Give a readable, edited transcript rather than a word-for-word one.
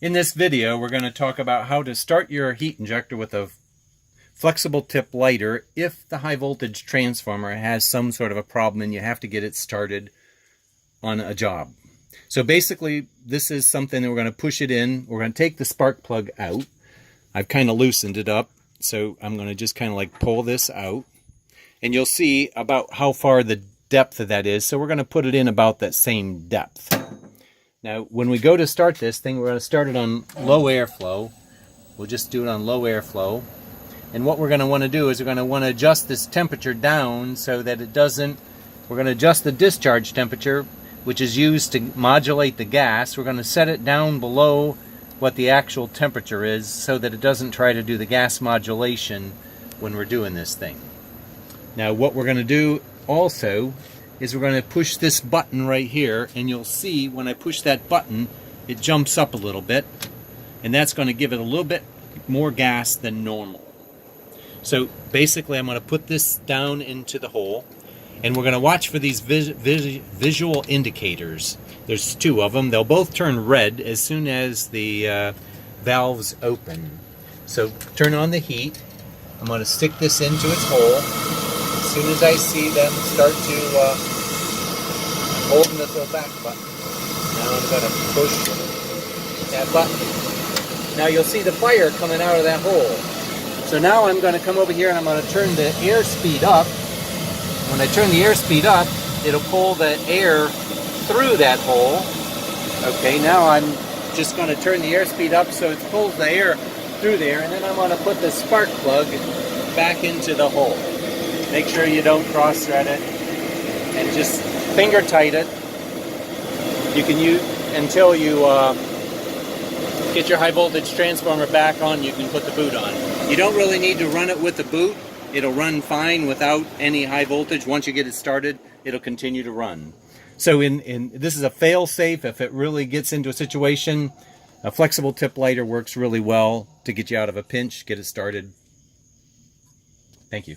In this video, we're going to talk about how to start your heat injector with a flexible tip lighter if the high voltage transformer has some sort of a problem and you have to get it started on a job. So basically, this is something that we're going to push it in. We're going to take the spark plug out. I've kind of loosened it up, so I'm going to just kind of like pull this out. And you'll see about how far the depth of that is. So we're going to put it in about that same depth. Now, when we go to start this thing, we're going to start it on low airflow. We'll just do it on low airflow. And what we're going to want to do is we're going to want to adjust this temperature down so that it doesn't, we're going to adjust the discharge temperature, which is used to modulate the gas. We're going to set it down below what the actual temperature is so that it doesn't try to do the gas modulation when we're doing this thing. Now, what we're going to do also is we're going to push this button right here, and you'll see when I push that button, it jumps up a little bit, and that's going to give it a little bit more gas than normal. So basically, I'm going to put this down into the hole, and we're going to watch for these visual indicators. There's two of them. They'll both turn red as soon as the valves open. So turn on the heat. I'm going to stick this into its hole. As soon as I see them start to, I'm holding this little back button. Now I'm going to push that button. Now you'll see the fire coming out of that hole. So now I'm going to come over here and I'm going to turn the air speed up. When I turn the air speed up, it'll pull the air through that hole. Okay, now I'm just going to turn the air speed up so it pulls the air through there, and then I'm going to put the spark plug back into the hole. Make sure you don't cross thread it, and just finger tight it. You can use until you get your high voltage transformer back on. You can put the boot on. You don't really need to run it with the boot. It'll run fine without any high voltage. Once you get it started, it'll continue to run. So this is a fail-safe. If it really gets into a situation, a flexible tip lighter works really well to get you out of a pinch, get it started. Thank you.